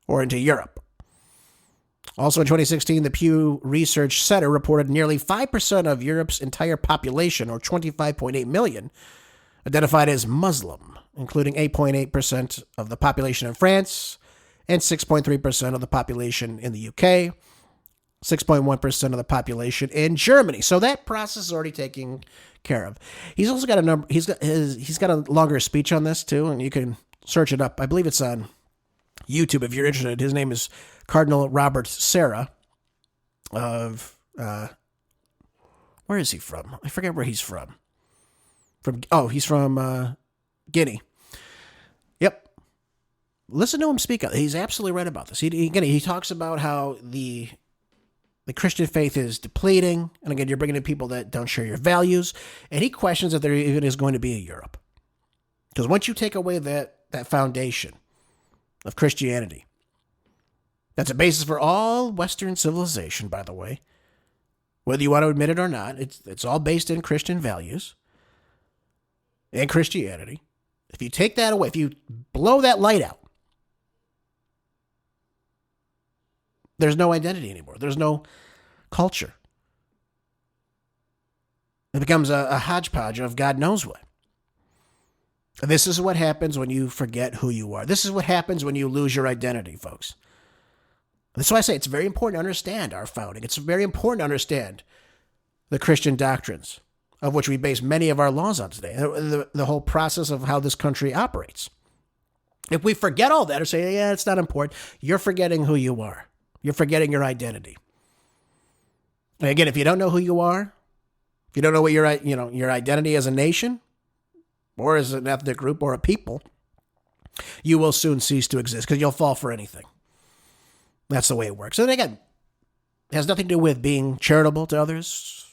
or into Europe. Also in 2016, the Pew Research Center reported nearly 5% of Europe's entire population, or 25.8 million, identified as Muslim, including 8.8% of the population in France and 6.3% of the population in the UK, 6.1% of the population in Germany. So that process is already taken care of. He's also got a number. He's got a longer speech on this too, and you can search it up. I believe it's on YouTube if you're interested. His name is Cardinal Robert Serra of where is he from? I forget where he's from. He's from Guinea. Yep. Listen to him speak. He's absolutely right about this. He talks about how the Christian faith is depleting, and again, you're bringing in people that don't share your values, and he questions if there even is going to be a Europe. Because once you take away that foundation of Christianity, that's a basis for all Western civilization, by the way, whether you want to admit it or not, it's all based in Christian values and Christianity. If you take that away, if you blow that light out, there's no identity anymore. There's no culture. It becomes a hodgepodge of God knows what. And this is what happens when you forget who you are. This is what happens when you lose your identity, folks. That's why I say it's very important to understand our founding. It's very important to understand the Christian doctrines of which we base many of our laws on today, the whole process of how this country operates. If we forget all that or say, yeah, it's not important, you're forgetting who you are. You're forgetting your identity. And again, if you don't know who you are, if you don't know what your identity as a nation or as an ethnic group or a people, you will soon cease to exist because you'll fall for anything. That's the way it works. And again, it has nothing to do with being charitable to others.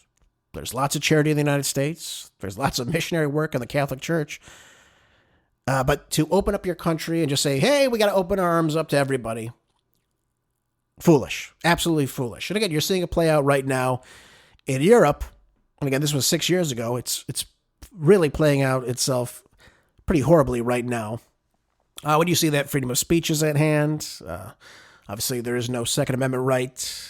There's lots of charity in the United States. There's lots of missionary work in the Catholic Church. But to open up your country and just say, hey, we got to open our arms up to everybody. Foolish. Absolutely foolish. And again, you're seeing it play out right now in Europe. And again, this was 6 years ago. It's really playing out itself pretty horribly right now. When you see that freedom of speech is at hand, obviously there is no Second Amendment right.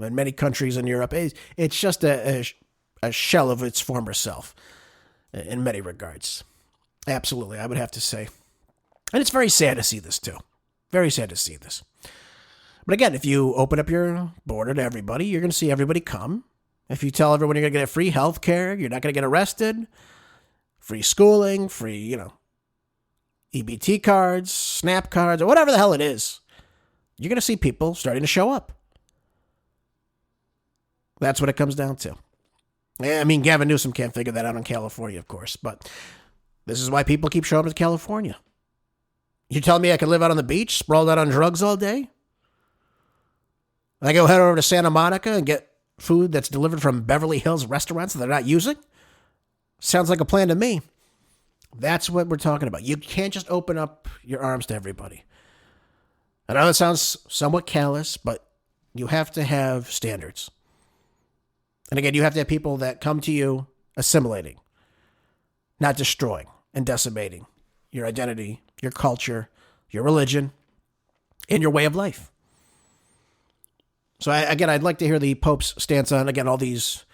In many countries in Europe, it's just a shell of its former self in many regards. Absolutely, I would have to say. And it's very sad to see this too. Very sad to see this. But again, if you open up your border to everybody, you're going to see everybody come. If you tell everyone you're going to get free health care, you're not going to get arrested, free schooling, free, EBT cards, SNAP cards, or whatever the hell it is, you're going to see people starting to show up. That's what it comes down to. I mean, Gavin Newsom can't figure that out in California, of course, but this is why people keep showing up to California. You telling me I could live out on the beach, sprawled out on drugs all day? I go head over to Santa Monica and get food that's delivered from Beverly Hills restaurants that they're not using? Sounds like a plan to me. That's what we're talking about. You can't just open up your arms to everybody. I know it sounds somewhat callous, but you have to have standards. And again, you have to have people that come to you assimilating, not destroying and decimating your identity, your culture, your religion, and your way of life. So I'd like to hear the Pope's stance on, again, all these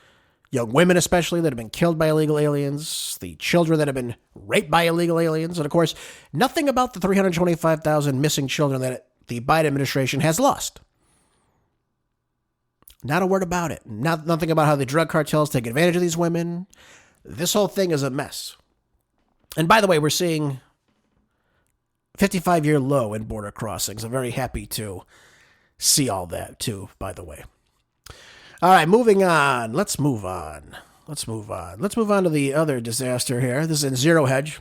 young women especially that have been killed by illegal aliens, the children that have been raped by illegal aliens, and of course, nothing about the 325,000 missing children that the Biden administration has lost. Not a word about it. Nothing about how the drug cartels take advantage of these women. This whole thing is a mess. And by the way, we're seeing 55-year low in border crossings. I'm very happy to see all that too, by the way. All right, moving on. Let's move on to the other disaster here. This is in ZeroHedge.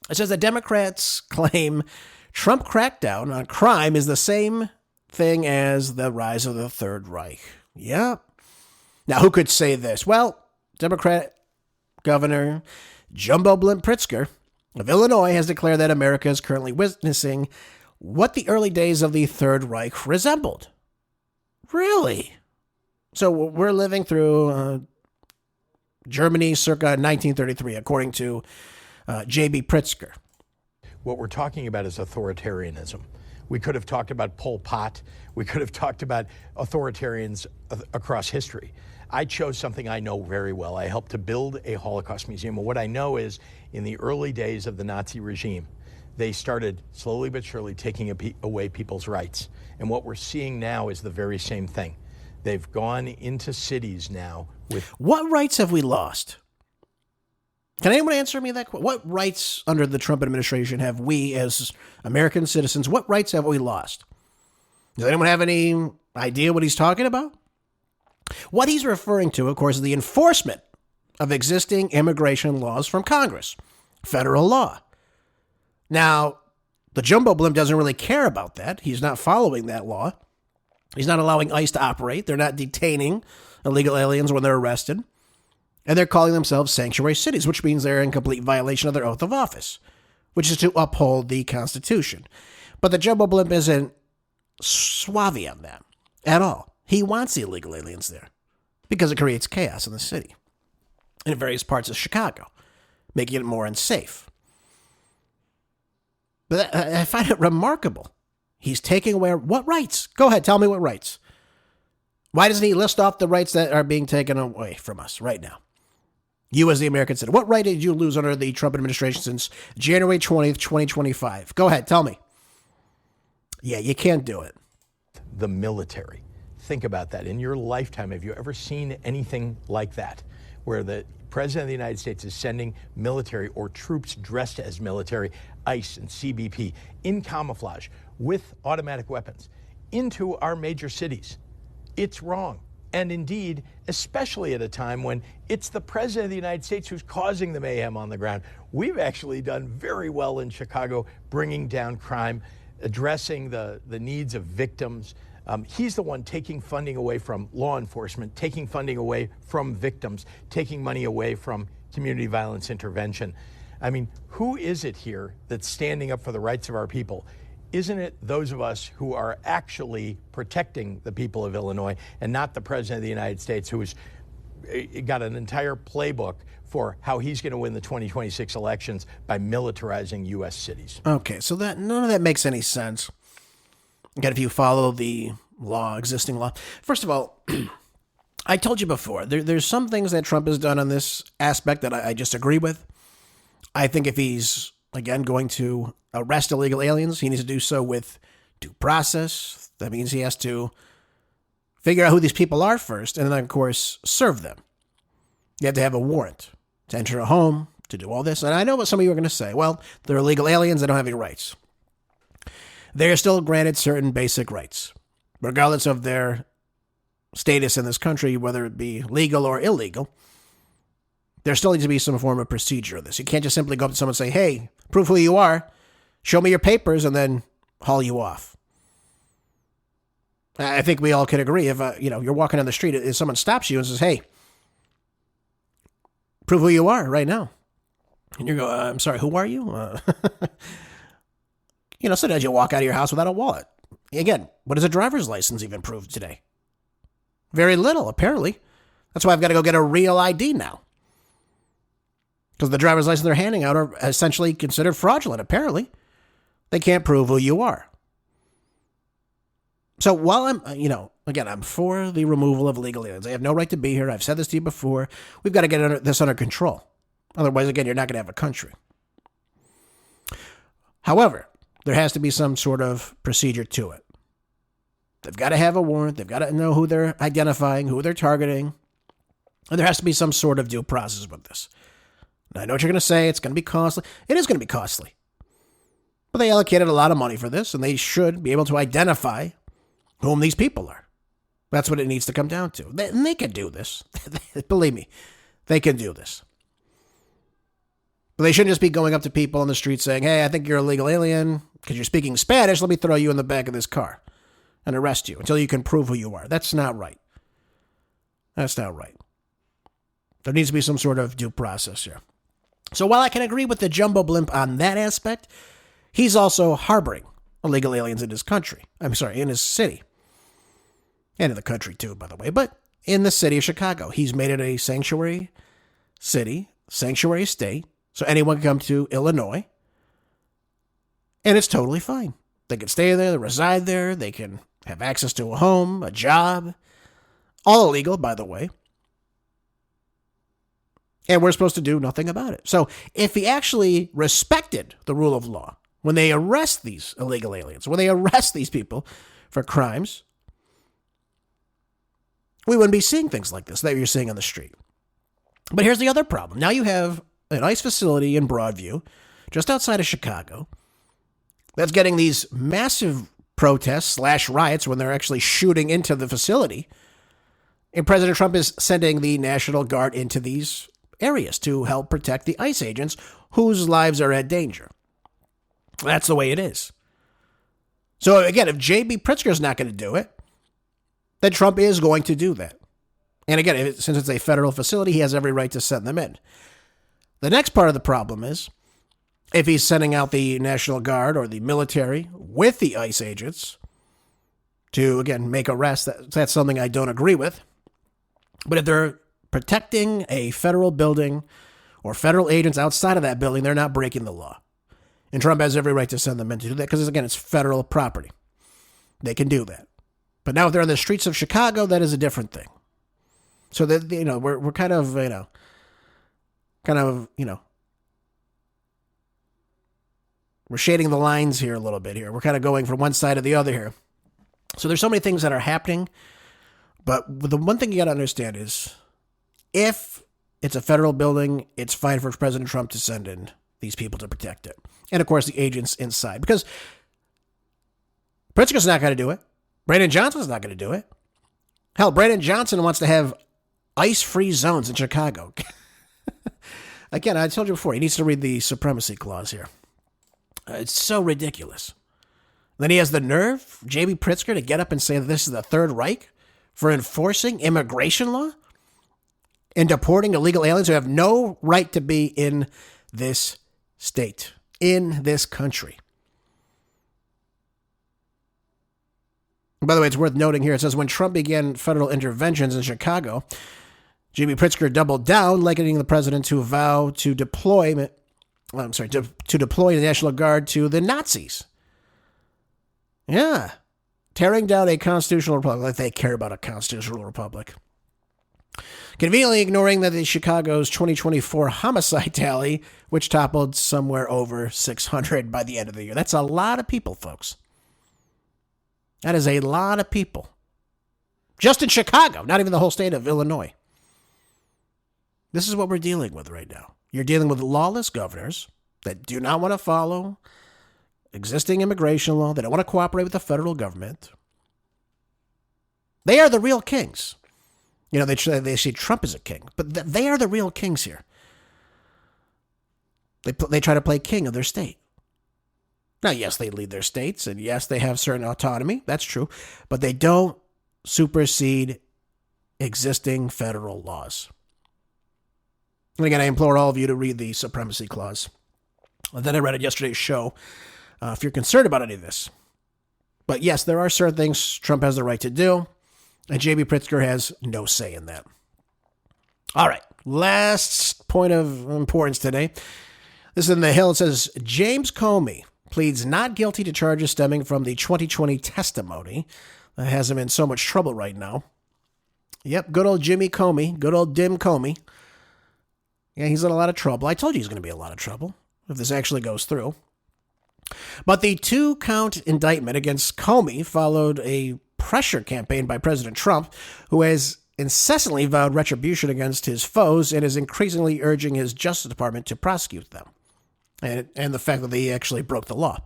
It says that Democrats claim Trump crackdown on crime is the same thing as the rise of the Third Reich. Yep. Now, who could say this? Well, Democrat Governor Jumbo Blimp Pritzker of Illinois has declared that America is currently witnessing what the early days of the Third Reich resembled. Really? So we're living through Germany circa 1933, according to J.B. Pritzker. What we're talking about is authoritarianism. We could have talked about Pol Pot. We could have talked about authoritarians across history. I chose something I know very well. I helped to build a Holocaust museum. And what I know is in the early days of the Nazi regime, they started slowly but surely taking away people's rights. And what we're seeing now is the very same thing. They've gone into cities now with... What rights have we lost? Can anyone answer me that question? What rights under the Trump administration have we as American citizens, what rights have we lost? Does anyone have any idea what he's talking about? What he's referring to, of course, is the enforcement of existing immigration laws from Congress, federal law. Now, the Jumbo Blimp doesn't really care about that. He's not following that law. He's not allowing ICE to operate. They're not detaining illegal aliens when they're arrested. And they're calling themselves sanctuary cities, which means they're in complete violation of their oath of office, which is to uphold the Constitution. But the Jumbo Blimp isn't suave on that at all. He wants the illegal aliens there because it creates chaos in the city and in various parts of Chicago, making it more unsafe. But I find it remarkable. He's taking away what rights? Go ahead, tell me what rights. Why doesn't he list off the rights that are being taken away from us right now? You as the American citizen, what right did you lose under the Trump administration since January 20th, 2025? Go ahead, tell me. Yeah, you can't do it. The military. Think about that. In your lifetime, have you ever seen anything like that, where the President of the United States is sending military or troops dressed as military, ICE and CBP, in camouflage with automatic weapons into our major cities? It's wrong. And indeed, especially at a time when it's the President of the United States who's causing the mayhem on the ground. We've actually done very well in Chicago, bringing down crime, addressing the needs of victims. He's the one taking funding away from law enforcement, taking funding away from victims, taking money away from community violence intervention. I mean, who is it here that's standing up for the rights of our people? Isn't it those of us who are actually protecting the people of Illinois and not the President of the United States, who's got an entire playbook for how he's going to win the 2026 elections by militarizing U.S. cities? Okay, so that none of that makes any sense. Again, if you follow the law, existing law. First of all, I told you before, there's some things that Trump has done on this aspect that I just agree with. I think if he's, again, going to arrest illegal aliens, he needs to do so with due process. That means he has to figure out who these people are first, and then, of course, serve them. You have to have a warrant to enter a home, to do all this. And I know what some of you are going to say. Well, they're illegal aliens, they don't have any rights. They are still granted certain basic rights, regardless of their status in this country, whether it be legal or illegal. There still needs to be some form of procedure of this. You can't just simply go up to someone and say, hey, prove who you are, show me your papers, and then haul you off. I think we all can agree if you're walking down the street, if someone stops you and says, hey, prove who you are right now. And you go, I'm sorry, who are you? Sometimes you walk out of your house without a wallet. Again, what does a driver's license even prove today? Very little, apparently. That's why I've got to go get a real ID now. Because the driver's license they're handing out are essentially considered fraudulent, apparently. They can't prove who you are. So while I'm for the removal of illegal aliens. They have no right to be here. I've said this to you before. We've got to get this under control. Otherwise, again, you're not going to have a country. However, there has to be some sort of procedure to it. They've got to have a warrant. They've got to know who they're identifying, who they're targeting. And there has to be some sort of due process with this. And I know what you're going to say. It's going to be costly. It is going to be costly. But they allocated a lot of money for this, and they should be able to identify whom these people are. That's what it needs to come down to. And they can do this. Believe me, they can do this. But they shouldn't just be going up to people on the street saying, hey, I think you're a illegal alien. Because you're speaking Spanish, let me throw you in the back of this car and arrest you until you can prove who you are. That's not right. That's not right. There needs to be some sort of due process here. So while I can agree with the jumbo blimp on that aspect, he's also harboring illegal aliens in his country. In his city. And in the country too, by the way. But in the city of Chicago, he's made it a sanctuary city, sanctuary state. So anyone can come to Illinois. And it's totally fine. They can stay there, they reside there, they can have access to a home, a job. All illegal, by the way. And we're supposed to do nothing about it. So if he actually respected the rule of law, when they arrest these illegal aliens, when they arrest these people for crimes, we wouldn't be seeing things like this that you're seeing on the street. But here's the other problem. Now you have an ICE facility in Broadview, just outside of Chicago, that's getting these massive protests / riots when they're actually shooting into the facility. And President Trump is sending the National Guard into these areas to help protect the ICE agents whose lives are at danger. That's the way it is. So again, if J.B. Pritzker's not going to do it, then Trump is going to do that. And again, since it's a federal facility, he has every right to send them in. The next part of the problem is, if he's sending out the National Guard or the military with the ICE agents to, again, make arrests, that's something I don't agree with. But if they're protecting a federal building or federal agents outside of that building, they're not breaking the law. And Trump has every right to send them in to do that because, again, it's federal property. They can do that. But now if they're on the streets of Chicago, that is a different thing. So that, we're kind of, we're shading the lines here a little bit here. We're kind of going from one side to the other here. So there's so many things that are happening. But the one thing you got to understand is if it's a federal building, it's fine for President Trump to send in these people to protect it. And, of course, the agents inside. Because Pritzker's not going to do it. Brandon Johnson's not going to do it. Hell, Brandon Johnson wants to have ICE-free zones in Chicago. Again, I told you before, he needs to read the supremacy clause here. It's so ridiculous. Then he has the nerve, J.B. Pritzker, to get up and say that this is the Third Reich for enforcing immigration law and deporting illegal aliens who have no right to be in this state, in this country. By the way, it's worth noting here, it says, when Trump began federal interventions in Chicago, J.B. Pritzker doubled down, likening the president to vow to deploy the National Guard to the Nazis. Yeah. Tearing down a constitutional republic, like they care about a constitutional republic. Conveniently ignoring that the Chicago's 2024 homicide tally, which toppled somewhere over 600 by the end of the year. That's a lot of people, folks. That is a lot of people. Just in Chicago, not even the whole state of Illinois. This is what we're dealing with right now. You're dealing with lawless governors that do not want to follow existing immigration law. They don't want to cooperate with the federal government. They are the real kings. They see Trump as a king, but they are the real kings here. They try to play king of their state. Now, yes, they lead their states, and yes, they have certain autonomy. That's true. But they don't supersede existing federal laws. And again, I implore all of you to read the supremacy clause that I read at yesterday's show if you're concerned about any of this. But yes, there are certain things Trump has the right to do, and J.B. Pritzker has no say in that. All right, last point of importance today. This is in the Hill. It says, James Comey pleads not guilty to charges stemming from the 2020 testimony that has him in so much trouble right now. Yep, good old Jimmy Comey, good old Dim Comey. Yeah, he's in a lot of trouble. I told you he's going to be in a lot of trouble if this actually goes through. But the 2-count indictment against Comey followed a pressure campaign by President Trump, who has incessantly vowed retribution against his foes and is increasingly urging his Justice Department to prosecute them. And the fact that they actually broke the law.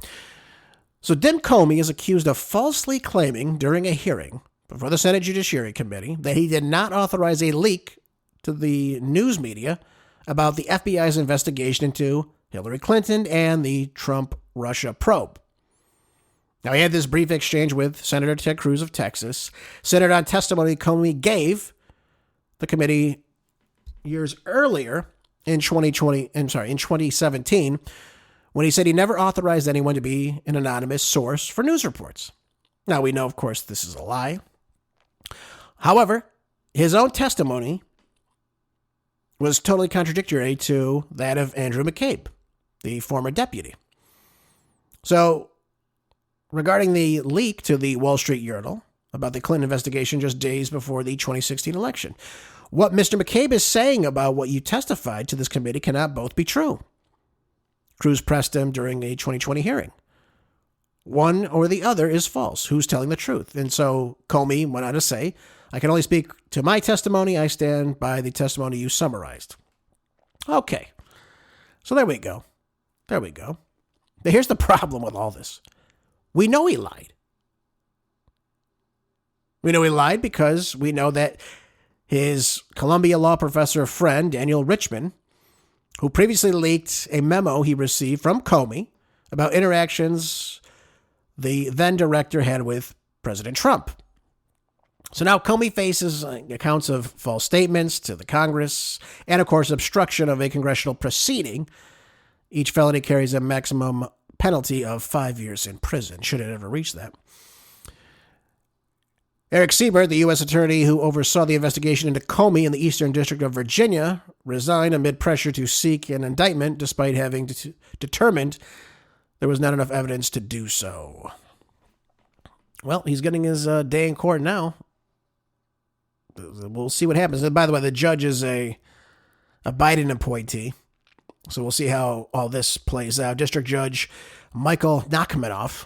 So Dem Comey is accused of falsely claiming during a hearing before the Senate Judiciary Committee that he did not authorize a leak to the news media about the FBI's investigation into Hillary Clinton and the Trump-Russia probe. Now, he had this brief exchange with Senator Ted Cruz of Texas, centered on testimony Comey gave the committee years earlier in 2017, when he said he never authorized anyone to be an anonymous source for news reports. Now, we know, of course, this is a lie. However, his own testimony was totally contradictory to that of Andrew McCabe, the former deputy. So, regarding the leak to the Wall Street Journal about the Clinton investigation just days before the 2016 election, what Mr. McCabe is saying about what you testified to this committee cannot both be true. Cruz pressed him during a 2020 hearing. One or the other is false. Who's telling the truth? And so Comey went on to say, I can only speak to my testimony. I stand by the testimony you summarized. Okay. So there we go. But here's the problem with all this. We know he lied. We know he lied because we know that his Columbia law professor friend, Daniel Richman, who previously leaked a memo he received from Comey about interactions the then director had with President Trump. So now Comey faces accounts of false statements to the Congress and, of course, obstruction of a congressional proceeding. Each felony carries a maximum penalty of 5 years in prison, should it ever reach that. Eric Siebert, the U.S. attorney who oversaw the investigation into Comey in the Eastern District of Virginia, resigned amid pressure to seek an indictment despite having determined there was not enough evidence to do so. Well, he's getting his day in court now. We'll see what happens. And by the way, the judge is a Biden appointee, so we'll see how all this plays out. District Judge Michael Nachmanoff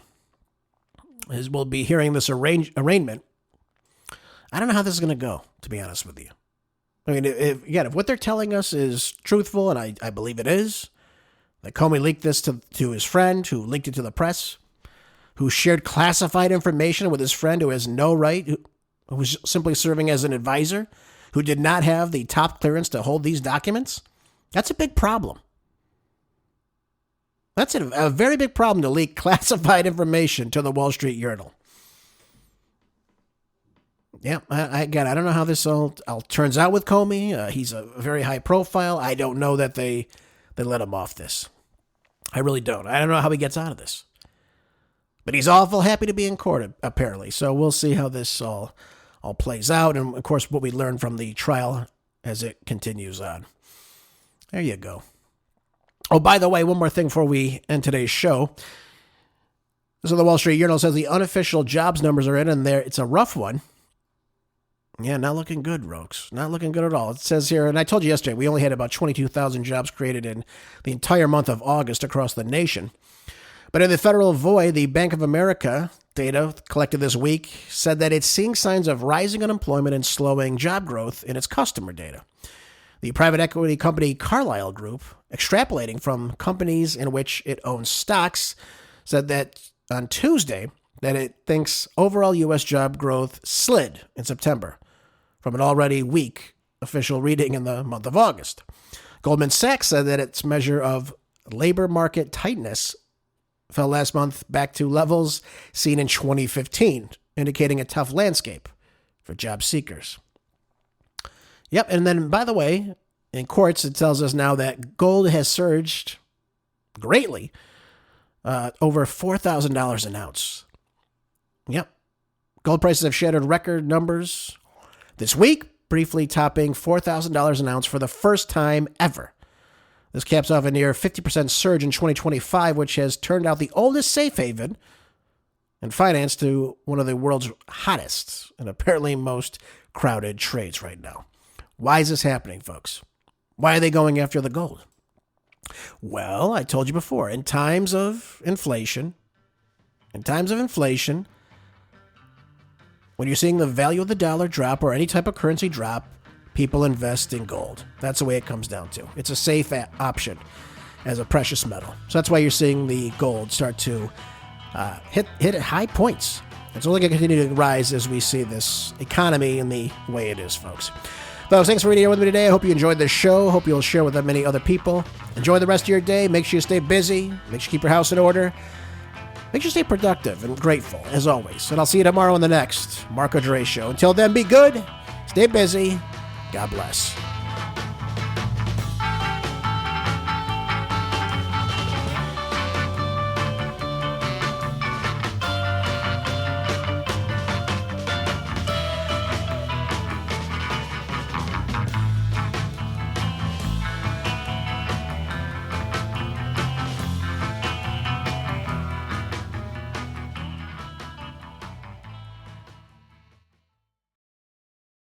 will be hearing this arraignment. I don't know how this is going to go, to be honest with you. I mean, if what they're telling us is truthful, and I believe it is, that Comey leaked this to his friend, who leaked it to the press, who shared classified information with his friend who has no right, who was simply serving as an advisor, who did not have the top clearance to hold these documents, that's a big problem. That's a very big problem to leak classified information to the Wall Street Journal. Yeah, I don't know how this all turns out with Comey. He's a very high profile. I don't know that they let him off this. I really don't. I don't know how he gets out of this. But he's awful happy to be in court, apparently. So we'll see how this all plays out. And, of course, what we learn from the trial as it continues on. There you go. Oh, by the way, one more thing before we end today's show. So the Wall Street Journal says the unofficial jobs numbers are in, and it's a rough one. Yeah, not looking good, Rokes. Not looking good at all. It says here, and I told you yesterday, we only had about 22,000 jobs created in the entire month of August across the nation. But in the federal void, the Bank of America data collected this week said that it's seeing signs of rising unemployment and slowing job growth in its customer data. The private equity company Carlyle Group, extrapolating from companies in which it owns stocks, said that on Tuesday that it thinks overall U.S. job growth slid in September from an already weak official reading in the month of August. Goldman Sachs said that its measure of labor market tightness fell last month back to levels seen in 2015, indicating a tough landscape for job seekers. Yep, and then, by the way, in Quartz, it tells us now that gold has surged greatly, over $4,000 an ounce. Yep. Gold prices have shattered record numbers this week, briefly topping $4,000 an ounce for the first time ever. This caps off a near 50% surge in 2025, which has turned out the oldest safe haven in finance to one of the world's hottest and apparently most crowded trades right now. Why is this happening, folks? Why are they going after the gold? Well, I told you before, in times of inflation, When you're seeing the value of the dollar drop or any type of currency drop, people invest in gold. That's the way it comes down to. It's a safe option as a precious metal. So that's why you're seeing the gold start to hit at high points. It's only going to continue to rise as we see this economy in the way it is, folks. Folks, thanks for being here with me today. I hope you enjoyed this show. Hope you'll share with many other people. Enjoy the rest of your day. Make sure you stay busy. Make sure you keep your house in order. Make sure you stay productive and grateful, as always. And I'll see you tomorrow on the next Marco Dre Show. Until then, be good. Stay busy. God bless.